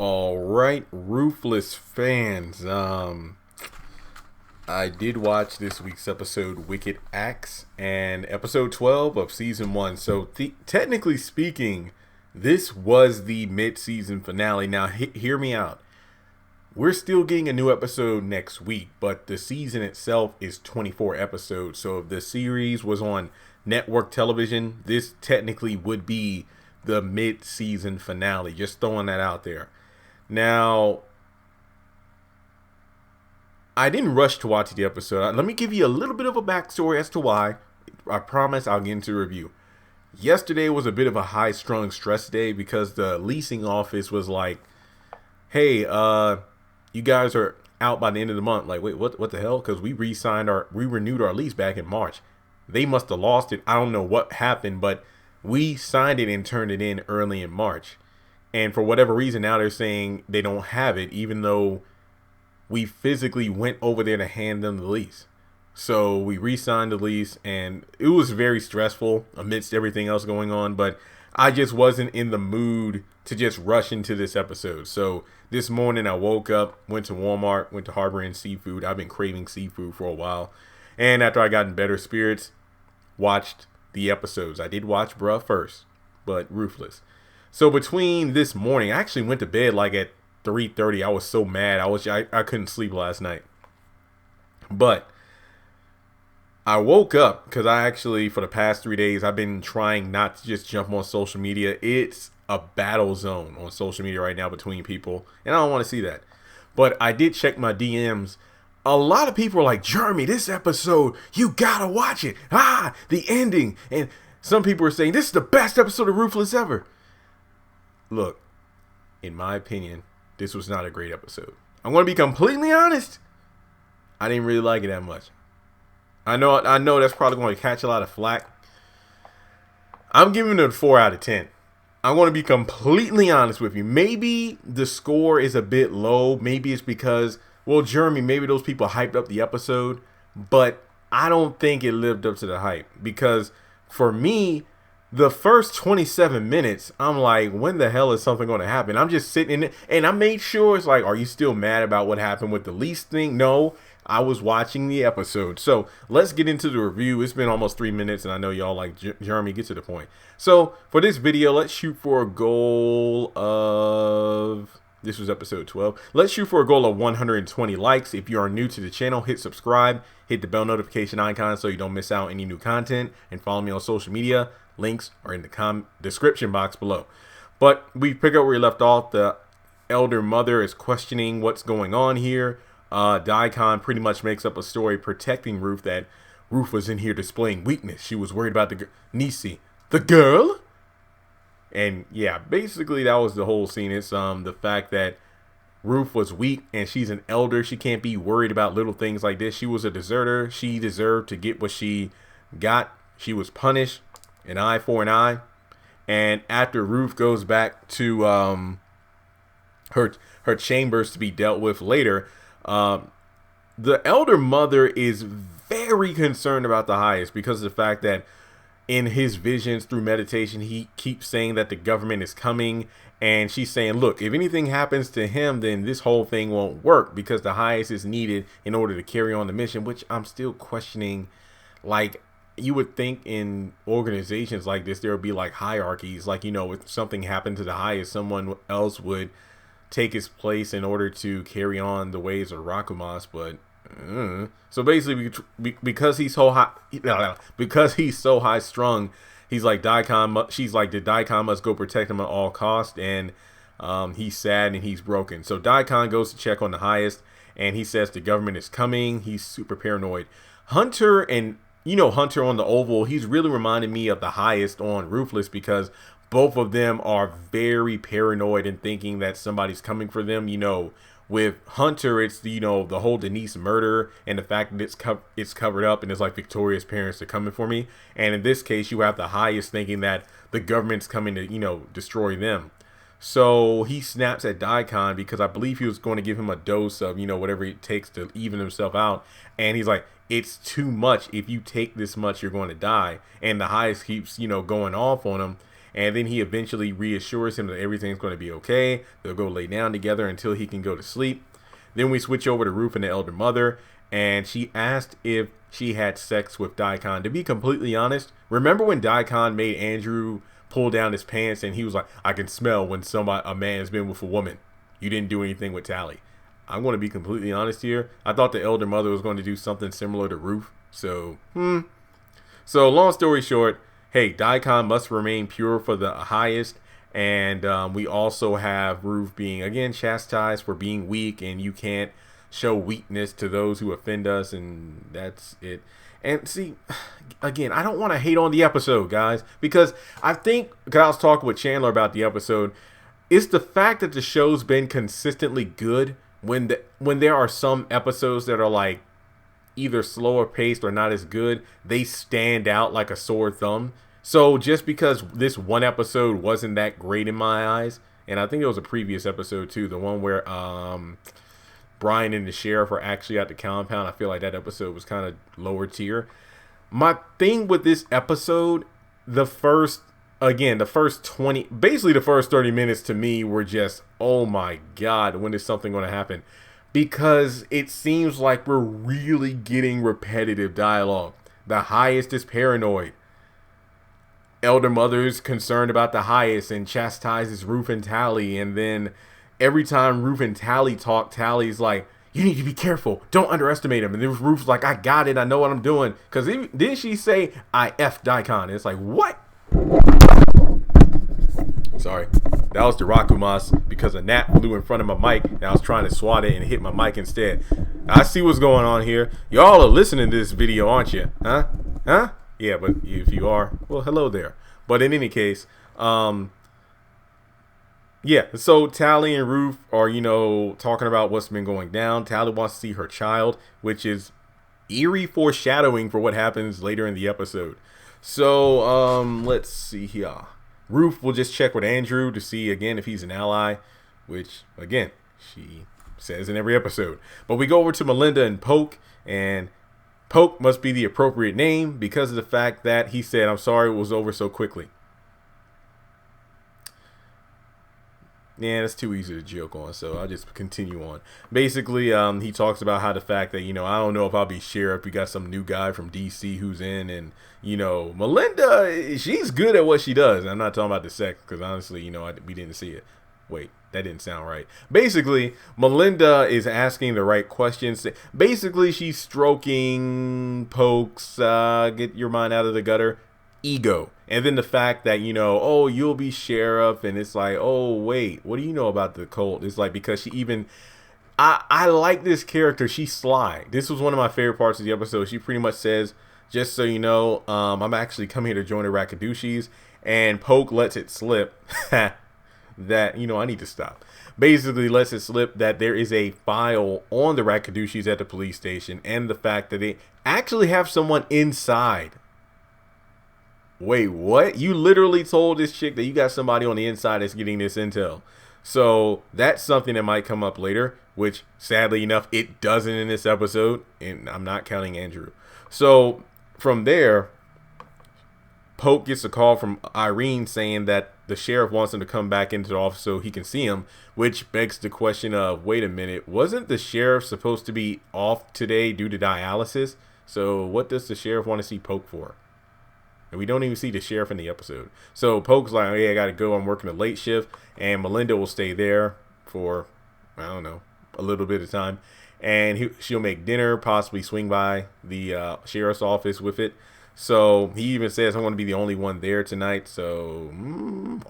All right, Ruthless fans. I did watch this week's episode, Wicked Acts, and episode 12 of season 1. So, technically speaking, this was the mid-season finale. Now, hear me out. We're still getting a new episode next week, but the season itself is 24 episodes. So, if the series was on network television, this technically would be the mid-season finale. Just throwing that out there. Now, I didn't rush to watch the episode. Let me give you a little bit of a backstory as to why. I promise I'll get into a review. Yesterday was a bit of a high-strung stress day because the leasing office was like, hey, you guys are out by the end of the month. Like, wait, what the hell? Because we renewed our lease back in March. They must have lost it. I don't know what happened, but we signed it and turned it in early in March. And for whatever reason, now they're saying they don't have it, even though we physically went over there to hand them the lease. So we re-signed the lease, and it was very stressful amidst everything else going on. But I just wasn't in the mood to just rush into this episode. So this morning I woke up, went to Walmart, went to Harbor Inn Seafood. I've been craving seafood for a while. And after I got in better spirits, watched the episodes. I did watch Bruh first, but Ruthless. So between this morning, I actually went to bed like at 3:30. I was so mad. I couldn't sleep last night. But I woke up because I actually, for the past 3 days, I've been trying not to just jump on social media. It's a battle zone on social media right now between people, and I don't want to see that. But I did check my DMs. A lot of people are like, Jeremy, this episode, you gotta watch it. The ending. And some people are saying, this is the best episode of Ruthless ever. Look, in my opinion, this was not a great episode. I'm going to be completely honest. I didn't really like it that much. I know that's probably going to catch a lot of flack. I'm giving it a 4 out of 10. I'm going to be completely honest with you. Maybe the score is a bit low. Maybe it's because, well, Jeremy, maybe those people hyped up the episode. But I don't think it lived up to the hype. Because for me, the first 27 minutes, I'm like, when the hell is something going to happen? I'm just sitting in it, and I made sure it's like, are you still mad about what happened with the lease thing? No, I was watching the episode. So let's get into the review. It's been almost 3 minutes, and I know y'all like, Jeremy, get to the point. So for this video, let's shoot for a goal of... This was episode 12. Let's shoot for a goal of 120 likes. If you are new to the channel, hit subscribe, hit the bell notification icon so you don't miss out any new content, and follow me on social media. Links are in the description box below. But we pick up where we left off. The elder mother is questioning what's going on here. Daikon pretty much makes up a story protecting Ruth, that Ruth was in here displaying weakness. She was worried about the Nisi. The girl? And yeah, basically that was the whole scene. It's the fact that Ruth was weak and she's an elder. She can't be worried about little things like this. She was a deserter. She deserved to get what she got. She was punished. An eye for an eye. And after Ruth goes back to her chambers to be dealt with later, the elder mother is very concerned about the highest because of the fact that in his visions through meditation, he keeps saying that the government is coming, and she's saying, look, if anything happens to him, then this whole thing won't work because the highest is needed in order to carry on the mission, which I'm still questioning. Like, you would think in organizations like this, there would be like hierarchies, like, you know, if something happened to the highest, someone else would take his place in order to carry on the ways of Rakumas. But so basically, because he's so high strung, he's like, she's like, the Daikon must go protect him at all costs. And he's sad and he's broken. So Daikon goes to check on the highest, and he says the government is coming. He's super paranoid. Hunter, and you know, Hunter on the Oval, he's really reminded me of the highest on Ruthless because both of them are very paranoid and thinking that somebody's coming for them. You know, with Hunter, it's the, you know, the whole Denise murder and the fact that it's covered up and it's like Victoria's parents are coming for me. And in this case, you have the highest thinking that the government's coming to, you know, destroy them. So he snaps at Daikon because I believe he was going to give him a dose of, you know, whatever it takes to even himself out. And he's like, it's too much. If you take this much, you're going to die. And the highest keeps, you know, going off on him. And then he eventually reassures him that everything's going to be okay. They'll go lay down together until he can go to sleep. Then we switch over to Ruth and the elder mother, and she asked if she had sex with Daikon. To be completely honest, remember when Daikon made Andrew pull down his pants and he was like, I can smell when a man's been with a woman. You didn't do anything with Tally. I'm going to be completely honest here. I thought the elder mother was going to do something similar to Ruth. So long story short, hey, Daikon must remain pure for the highest. And we also have Ruth being, again, chastised for being weak, and you can't show weakness to those who offend us, and that's it. And see, again, I don't want to hate on the episode, guys, because I think, because I was talking with Chandler about the episode, it's the fact that the show's been consistently good when there are some episodes that are like either slower paced or not as good, they stand out like a sore thumb. So just because this one episode wasn't that great in my eyes, and I think it was a previous episode too, the one where Brian and the sheriff are actually at the compound, I feel like that episode was kind of lower tier. My thing with this episode, the first 20, basically the first 30 minutes to me were just, oh my God, when is something going to happen? Because it seems like we're really getting repetitive dialogue. The highest is paranoid. Elder mother's concerned about the highest and chastises Ruth and Tally. And then every time Ruth and Tally talk, Tally's like, you need to be careful. Don't underestimate him. And then Ruth's like, I got it. I know what I'm doing. Because didn't she say, I F Daikon? And it's like, what? Sorry. That was the Rakumas because a gnat flew in front of my mic and I was trying to swat it and hit my mic instead. I see what's going on here. Y'all are listening to this video, aren't you? Huh? Yeah, but if you are, well, hello there. But in any case, yeah, so Tally and Ruth are, talking about what's been going down. Tally wants to see her child, which is eerie foreshadowing for what happens later in the episode. So, let's see here. Ruth will just check with Andrew to see, again, if he's an ally, which, again, she says in every episode. But we go over to Melinda and Poke, and Poke must be the appropriate name because of the fact that he said, I'm sorry it was over so quickly. Yeah, that's too easy to joke on, so I'll just continue on. Basically, he talks about how the fact that, I don't know if I'll be sheriff. We got some new guy from DC who's in, and, Melinda, she's good at what she does. I'm not talking about the sex, because honestly, we didn't see it. Wait, that didn't sound right. Basically, Melinda is asking the right questions. Basically, she's stroking Poke's, get your mind out of the gutter, ego. And then the fact that, oh, you'll be sheriff. And it's like, oh, wait, what do you know about the cult? It's like, because she even, I like this character. She's sly. This was one of my favorite parts of the episode. She pretty much says, just so you know, I'm actually coming here to join the Rakadushis. And Poke lets it slip that, I need to stop. Basically lets it slip that there is a file on the Rakadushis at the police station. And the fact that they actually have someone inside. Wait, what? You literally told this chick that you got somebody on the inside that's getting this intel. So that's something that might come up later, which sadly enough, it doesn't in this episode. And I'm not counting Andrew. So from there, Pope gets a call from Irene saying that the sheriff wants him to come back into the office so he can see him, which begs the question of, wait a minute, wasn't the sheriff supposed to be off today due to dialysis? So what does the sheriff want to see Pope for? And we don't even see the sheriff in the episode. So Poke's like, hey, I got to go. I'm working a late shift. And Melinda will stay there for, I don't know, a little bit of time. And she'll make dinner, possibly swing by the sheriff's office with it. So he even says, I want to be the only one there tonight. So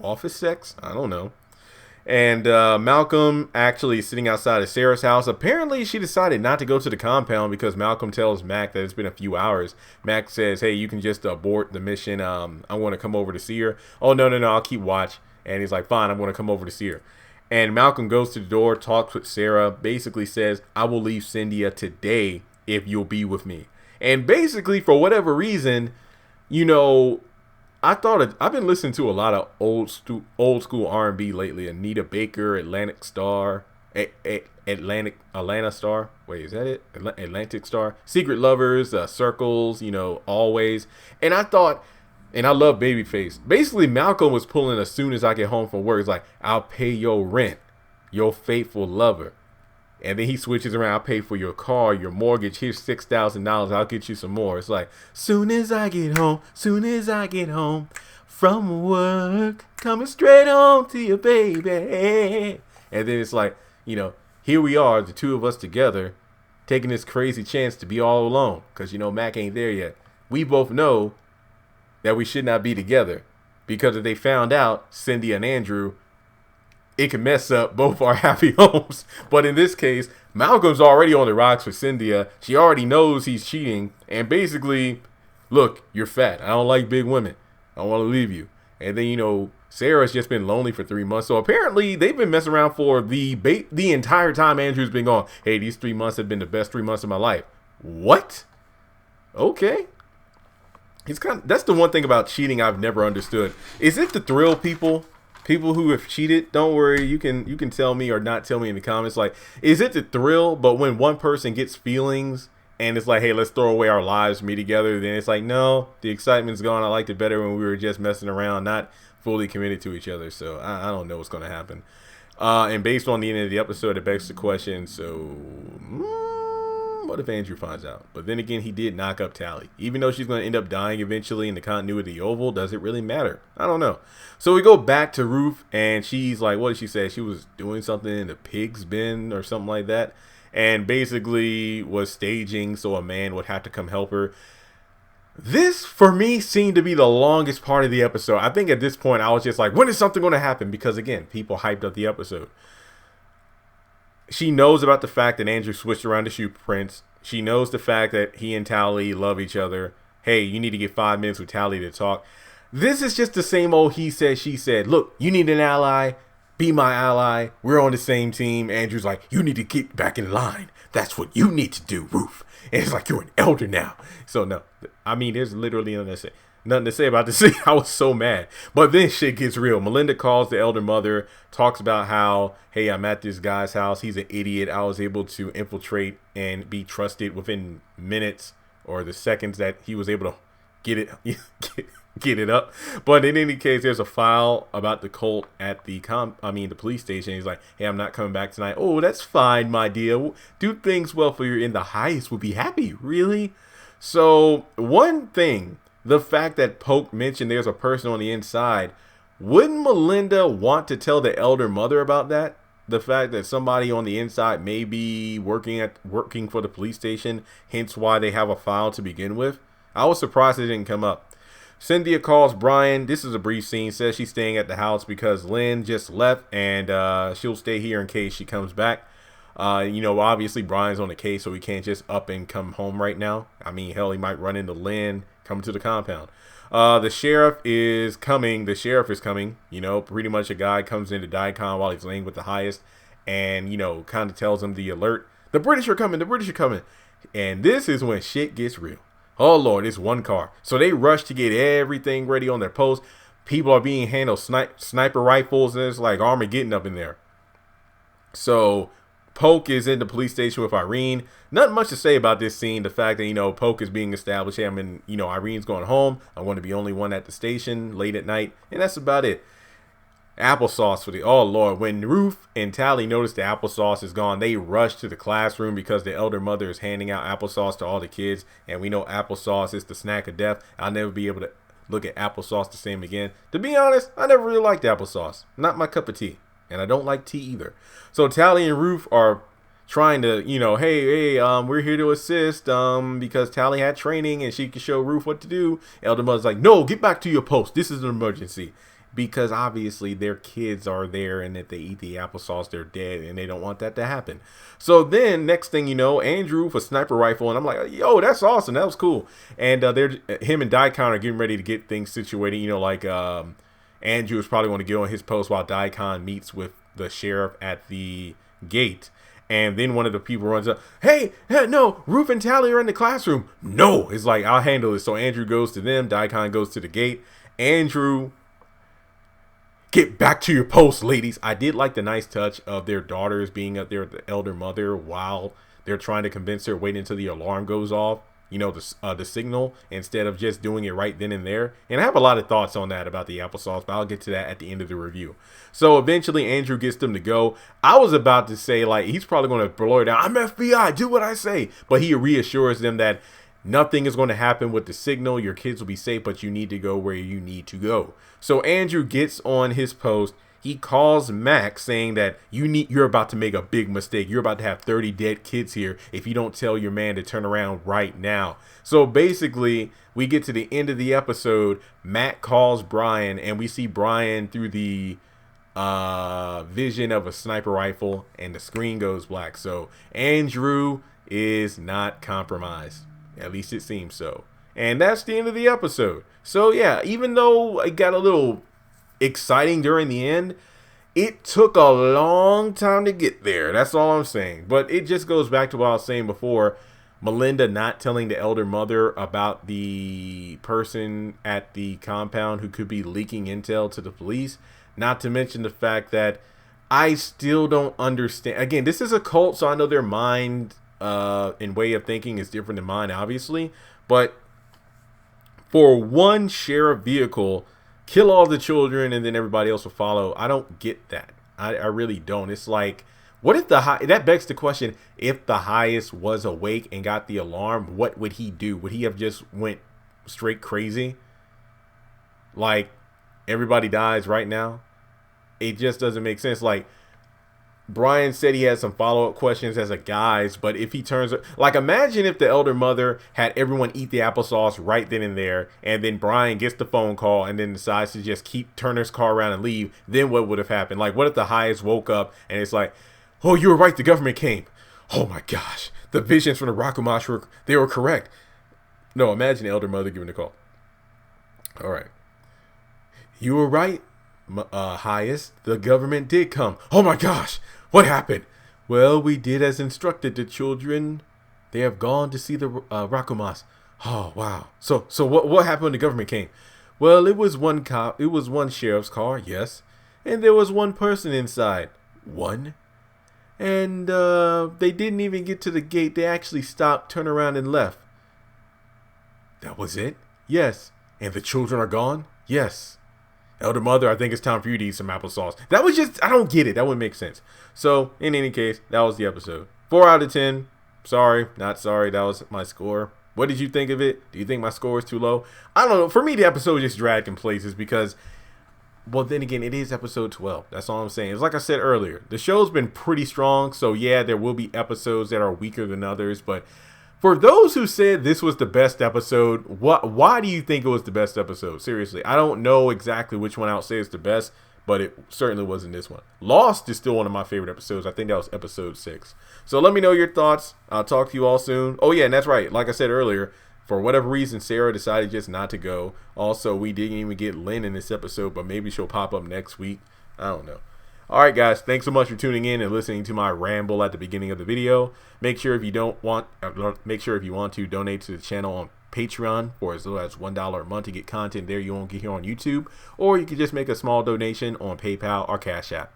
office sex? I don't know. And Malcolm actually is sitting outside of Sarah's house. Apparently, she decided not to go to the compound because Malcolm tells Mac that it's been a few hours. Mac says, hey, you can just abort the mission. I want to come over to see her. Oh, no, I'll keep watch. And he's like, fine, I'm going to come over to see her. And Malcolm goes to the door, talks with Sara, basically says, I will leave Cyndia today if you'll be with me. And basically, for whatever reason, I've been listening to a lot of old school R&B lately. Anita Baker, Atlantic Star, Atlanta Star. Wait, is that it? Atlantic Star. Secret Lovers, Circles, Always. And I thought And I love Babyface. Basically, Malcolm was pulling as soon as I get home from work. It's like, I'll pay your rent, your faithful lover. And then he switches around, I'll pay for your car, your mortgage. Here's $6,000. I'll get you some more. It's like, soon as I get home from work, coming straight home to you, baby. And then it's like, here we are, the two of us together, taking this crazy chance to be all alone. Because, Mac ain't there yet. We both know that we should not be together. Because if they found out, Cindy and Andrew, it can mess up both our happy homes. But in this case, Malcolm's already on the rocks for Cynthia. She already knows he's cheating. And basically, look, you're fat. I don't like big women. I want to leave you. And then, Sarah's just been lonely for 3 months. So apparently they've been messing around for the entire time Andrew's been gone. Hey, these 3 months have been the best 3 months of my life. What? Okay. That's the one thing about cheating I've never understood. Is it the thrill, people who have cheated? Don't worry, you can tell me or not tell me in the comments. Like, is it the thrill? But when one person gets feelings and it's like, hey, let's throw away our lives, me together, then it's like, no, the excitement's gone. I liked it better when we were just messing around, not fully committed to each other. So I don't know what's going to happen. And based on the end of the episode, it begs the question, so what if Andrew finds out? But then again, he did knock up Tally. Even though she's going to end up dying eventually in the continuity of the Oval, does it really matter? I don't know. So we go back to Ruth, and she's like, what did she say? She was doing something in the pig's bin or something like that, and basically was staging so a man would have to come help her. This, for me, seemed to be the longest part of the episode. I think at this point, I was just like, when is something going to happen? Because, again, people hyped up the episode. She knows about the fact that Andrew switched around the shoe prints. She knows the fact that he and Tally love each other. Hey, you need to get 5 minutes with Tally to talk. This is just the same old he said, she said. Look, you need an ally. Be my ally. We're on the same team. Andrew's like, you need to get back in line. That's what you need to do, Ruth. And it's like, you're an elder now. So, no. I mean, there's literally nothing to say about this scene. I was so mad. But then shit gets real. Melinda calls the elder mother, talks about how, hey, I'm at this guy's house. He's an idiot. I was able to infiltrate and be trusted within minutes or the seconds that he was able to get it up. But in any case, there's a file about the cult at the police station. He's like, hey, I'm not coming back tonight. Oh, that's fine, my dear. Do things well for you in the highest. Will be happy. Really? So one thing, the fact that Poke mentioned there's a person on the inside, wouldn't Melinda want to tell the elder mother about that? The fact that somebody on the inside may be working for the police station, hence why they have a file to begin with. I was surprised it didn't come up. Cynthia calls Brian. This is a brief scene. Says she's staying at the house because Lynn just left, and she'll stay here in case she comes back. Obviously Brian's on the case, so he can't just up and come home right now. I mean, hell, he might run into Lynn, come to the compound. The sheriff is coming. Pretty much a guy comes into Daikon while he's laying with the highest and, kind of tells him the alert. The British are coming. And this is when shit gets real. Oh, Lord, it's one car. So they rush to get everything ready on their post. People are being handled sniper rifles, and it's like Armageddon up in there. So Poke is in the police station with Irene. Nothing much to say about this scene. The fact that, Poke is being established. Hey, Irene's going home. I'm going to be the only one at the station late at night. And that's about it. Applesauce oh Lord. When Ruth and Tally notice the applesauce is gone, they rush to the classroom because the elder mother is handing out applesauce to all the kids. And we know applesauce is the snack of death. I'll never be able to look at applesauce the same again. To be honest, I never really liked applesauce. Not my cup of tea. And I don't like tea either. So Tally and Ruth are trying to, hey, we're here to assist because Tally had training and she could show Ruth what to do. Elder Mother's like, no, get back to your post. This is an emergency. Because obviously their kids are there, and if they eat the applesauce, they're dead, and they don't want that to happen. So then next thing you know, Andrew with a sniper rifle, and I'm like, yo, that's awesome. That was cool. And him and Daikon are getting ready to get things situated. Andrew is probably going to get on his post while Daikon meets with the sheriff at the gate. And then one of the people runs up, hey, no, Ruth and Tally are in the classroom. No, it's like, I'll handle it. So Andrew goes to them. Daikon goes to the gate. Andrew, get back to your post, ladies. I did like the nice touch of their daughters being up there with the elder mother while they're trying to convince her, wait until the alarm goes off. the signal instead of just doing it right then and there. And I have a lot of thoughts on that about the applesauce, but I'll get to that at the end of the review. So eventually Andrew gets them to go. I was about to say, like, he's probably going to blow it down. I'm FBI, do what I say. But he reassures them that nothing is going to happen with the signal. Your kids will be safe, but you need to go where you need to go. So Andrew gets on his post. He calls Max saying that you're about to make a big mistake. You're about to have 30 dead kids here if you don't tell your man to turn around right now. So basically, we get to the end of the episode. Matt calls Brian, and we see Brian through the vision of a sniper rifle, and the screen goes black. So Andrew is not compromised. At least it seems so. And that's the end of the episode. So yeah, even though it got a little exciting during the end, it took a long time to get there. That's all I'm saying. But it just goes back to what I was saying before. Melinda not telling the elder mother about the person at the compound who could be leaking intel to the police. Not to mention the fact that I still don't understand. Again, this is a cult, so I know their mind and way of thinking is different than mine, obviously. But for one sheriff vehicle, kill all the children and then everybody else will follow. I don't get that. I really don't. It's like, what if that begs the question, if the highest was awake and got the alarm, what would he do? Would he have just went straight crazy? Like, everybody dies right now? It just doesn't make sense. Like, Brian said he had some follow-up questions as a guise, but if he turns, like, imagine if the elder mother had everyone eat the applesauce right then and there, and then Brian gets the phone call and then decides to just turn his car around and leave. Then what would have happened? Like, what if the highest woke up and it's like, oh, you were right, the government came. Oh my gosh, the visions from the Rakumash they were correct. No, imagine the elder mother giving the call. All right, you were right, highest, the government did come. Oh my gosh. What happened? Well, we did as instructed. The children, they have gone to see the Rakumas. Oh, wow. So what happened when the government came? Well, it was one cop. It was one sheriff's car, yes. And there was one person inside. One? And they didn't even get to the gate. They actually stopped, turned around, and left. That was it? Yes. And the children are gone? Yes. Elder mother, I think it's time for you to eat some applesauce. That was just, I don't get it. That wouldn't make sense. So, in any case, that was the episode. 4 out of 10. Sorry, not sorry. That was my score. What did you think of it? Do you think my score is too low? I don't know. For me, the episode just dragged in places because, well, then again, it is episode 12. That's all I'm saying. It's like I said earlier. The show's been pretty strong. So, yeah, there will be episodes that are weaker than others. But for those who said this was the best episode, why do you think it was the best episode? Seriously, I don't know exactly which one I would say is the best, but it certainly wasn't this one. Lost is still one of my favorite episodes. I think that was episode 6. So let me know your thoughts. I'll talk to you all soon. Oh, yeah, and that's right. Like I said earlier, for whatever reason, Sara decided just not to go. Also, we didn't even get Lynn in this episode, but maybe she'll pop up next week. I don't know. All right, guys, thanks so much for tuning in and listening to my ramble at the beginning of the video. Make sure if you want to donate to the channel on Patreon for as little as $1 a month to get content there you won't get here on YouTube, or you can just make a small donation on PayPal or Cash App.